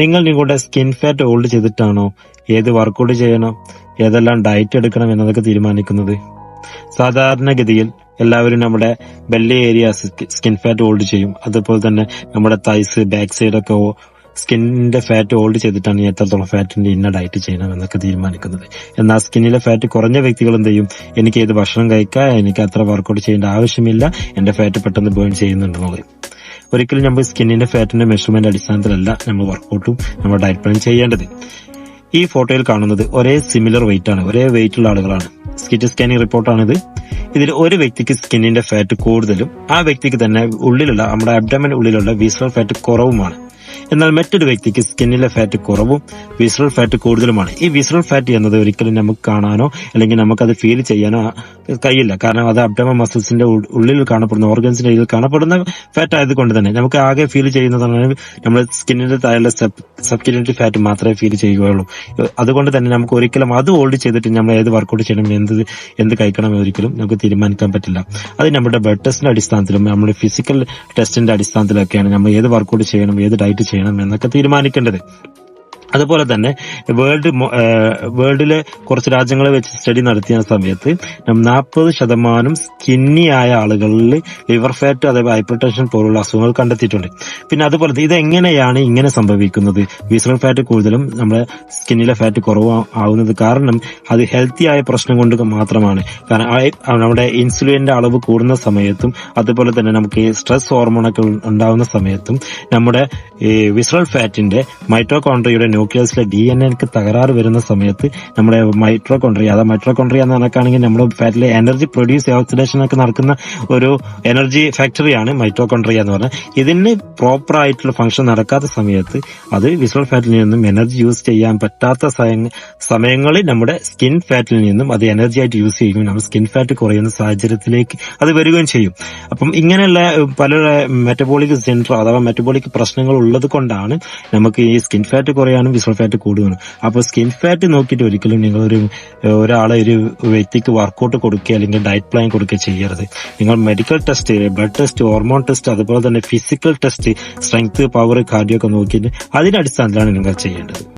നിങ്ങൾ നിങ്ങളുടെ skin fat hold ചെയ്തിട്ടാണോ ഏത് വർക്കൗട്ട് ചെയ്യണം, ഏതെല്ലാം ഡയറ്റ് എടുക്കണം എന്നതൊക്കെ തീരുമാനിക്കുന്നത്? സാധാരണഗതിയിൽ എല്ലാവരും നമ്മുടെ belly area skin fat hold ചെയ്യും. അതുപോലെ തന്നെ നമ്മുടെ തൈസ്, ബാക്ക് സൈഡൊക്കെ സ്കിന്നിന്റെ ഫാറ്റ് ഹോൾഡ് ചെയ്തിട്ടാണ് എത്രത്തോളം ഫാറ്റിന്റെ ഇന്ന ഡയറ്റ് ചെയ്യണം എന്നൊക്കെ തീരുമാനിക്കുന്നത്. എന്നാൽ സ്കിന്നിലെ ഫാറ്റ് കുറഞ്ഞ വ്യക്തികൾ എന്ത് ചെയ്യും, എനിക്ക് ഏത് ഭക്ഷണം കഴിക്കാം, എനിക്ക് അത്ര വർക്കൗട്ട് ചെയ്യേണ്ട ആവശ്യമില്ല, എന്റെ ഫാറ്റ് പെട്ടെന്ന് ബേൺ ചെയ്യുന്നുണ്ടെന്നുള്ളത്. ഒരിക്കലും നമ്മൾ സ്കിന്നിന്റെ ഫാറ്റിന്റെ മെഷർമെന്റ് അടിസ്ഥാനത്തിലല്ല നമ്മൾ വർക്കൗട്ടും നമ്മൾ ഡയറ്റ് പ്ലാൻ ചെയ്യേണ്ടത്. ഈ ഫോട്ടോയിൽ കാണുന്നത് ഒരേ സിമിലർ വെയിറ്റ് ആണ്, ഒരേ വെയിറ്റ് ഉള്ള ആളുകളാണ്. സ്കാനിങ് റിപ്പോർട്ടാണിത്. ഇതിൽ ഒരു വ്യക്തിക്ക് സ്കിന്നിന്റെ ഫാറ്റ് കൂടുതലും ആ വ്യക്തിക്ക് തന്നെ ഉള്ളിലുള്ള നമ്മുടെ അബ്ഡമൻ ഉള്ളിലുള്ള വിസറൽ ഫാറ്റ് കുറവുമാണ്. എന്നാൽ മറ്റൊരു വ്യക്തിക്ക് സ്കിന്നിലെ ഫാറ്റ് കുറവും വിസറൽ ഫാറ്റ് കൂടുതലുമാണ്. ഈ വിസറൽ ഫാറ്റ് എന്നത് ഒരിക്കലും നമുക്ക് കാണാനോ അല്ലെങ്കിൽ നമുക്കത് ഫീൽ ചെയ്യാനോ കഴിയില്ല. കാരണം അത് അബ്ഡമൻ മസിൽസിന്റെ ഉള്ളിൽ കാണപ്പെടുന്ന ഓർഗൻസിന്റെ ഉള്ളിൽ കാണപ്പെടുന്ന ഫാറ്റ് ആയതുകൊണ്ട് തന്നെ നമുക്ക് ആകെ ഫീൽ ചെയ്യുന്നതാണ് നമ്മുടെ സ്കിന്നിന്റെ താഴെയുള്ള സബ്ക്യൂട്ടറി ഫാറ്റ് മാത്രമേ ഫീൽ ചെയ്യുകയുള്ളൂ. അതുകൊണ്ട് തന്നെ നമുക്ക് ഒരിക്കലും അത് ഹോൾഡ് ചെയ്തിട്ട് നമ്മൾ ഏത് വർക്കൗട്ട് ചെയ്യണം, എന്ത് കഴിക്കണം ഒരിക്കലും നമുക്ക് തീരുമാനിക്കാൻ പറ്റില്ല. അത് നമ്മുടെ ബ്ലഡ് ടെസ്റ്റിന്റെ അടിസ്ഥാനത്തിലും നമ്മുടെ ഫിസിക്കൽ ടെസ്റ്റിന്റെ അടിസ്ഥാനത്തിലൊക്കെയാണ് നമ്മൾ ഏത് വർക്കൗട്ട് ചെയ്യണം, ഏത് ഡയറ്റ് ചെയ്യണം എന്നൊക്കെ തീരുമാനിക്കേണ്ടത്. അതുപോലെ തന്നെ വേൾഡിലെ കുറച്ച് രാജ്യങ്ങളെ വെച്ച് സ്റ്റഡി നടത്തിയ സമയത്ത് 40% സ്കിന്നി ആയ ആളുകളിൽ ലിവർ ഫാറ്റ് അതേപോലെ ഹൈപ്പർ ടെൻഷൻ പോലുള്ള അസുഖങ്ങൾ കണ്ടെത്തിയിട്ടുണ്ട്. പിന്നെ അതുപോലെ ഇതെങ്ങനെയാണ് ഇങ്ങനെ സംഭവിക്കുന്നത്? വിസറൽ ഫാറ്റ് കൂടുതലും നമ്മുടെ സ്കിന്നിലെ ഫാറ്റ് കുറവാകുന്നത് കാരണം അത് ഹെൽത്തി ആയ പ്രശ്നം കൊണ്ട് മാത്രമാണ്. കാരണം നമ്മുടെ ഇൻസുലിന്റെ അളവ് കൂടുന്ന സമയത്തും അതുപോലെ തന്നെ നമുക്ക് സ്ട്രെസ് ഹോർമോണൊക്കെ ഉണ്ടാവുന്ന സമയത്തും നമ്മുടെ വിസറൽ ഫാറ്റിന്റെ മൈറ്റോകോൺട്രിയയുടെ ന്യൂക്ലിയസിലെ DNA തകരാറ് വരുന്ന സമയത്ത് നമ്മുടെ മൈറ്റോകോൺട്രിയ എന്ന് പറഞ്ഞാണെങ്കിൽ നമ്മുടെ ഫാറ്റിലെ എനർജി പ്രൊഡ്യൂസ് ഓക്സിഡേഷൻ ഒക്കെ നടക്കുന്ന ഒരു എനർജി ഫാക്ടറിയാണ് മൈറ്റോകോൺട്രിയ എന്ന് പറഞ്ഞാൽ. ഇതിന് പ്രോപ്പർ ആയിട്ടുള്ള ഫംഗ്ഷൻ നടക്കാത്ത സമയത്ത് അത് വിസറൽ ഫാറ്റിൽ നിന്നും എനർജി യൂസ് ചെയ്യാൻ പറ്റാത്ത സമയങ്ങളിൽ നമ്മുടെ സ്കിൻ ഫാറ്റിൽ നിന്നും അത് എനർജി ആയിട്ട് യൂസ് ചെയ്യുകയും നമ്മുടെ സ്കിൻ ഫാറ്റ് കുറയുന്ന സാഹചര്യത്തിലേക്ക് അത് വരികയും ചെയ്യും. അപ്പം ഇങ്ങനെയുള്ള പല മെറ്റബോളിക് സിൻഡ്രോം അഥവാ മെറ്റബോളിക് പ്രശ്നങ്ങൾ ഉള്ളത് കൊണ്ടാണ് നമുക്ക് ഈ സ്കിൻ ഫാറ്റ് കുറയാനും വിസറൽ ഫാറ്റ് കൂടുകയാണ്. അപ്പോൾ സ്കിൻ ഫാറ്റ് നോക്കിയിട്ട് ഒരിക്കലും നിങ്ങൾ ഒരാളെ ഒരു വ്യക്തിക്ക് വർക്കൗട്ട് കൊടുക്കുക അല്ലെങ്കിൽ ഡയറ്റ് പ്ലാൻ കൊടുക്കുക ചെയ്യരുത്. നിങ്ങൾ medical test, blood test, hormone test, അതുപോലെ തന്നെ physical test, strength, power, cardio ഒക്കെ നോക്കിയിട്ട് അതിന്റെ അടിസ്ഥാനത്തിലാണ് നിങ്ങൾ ചെയ്യേണ്ടത്.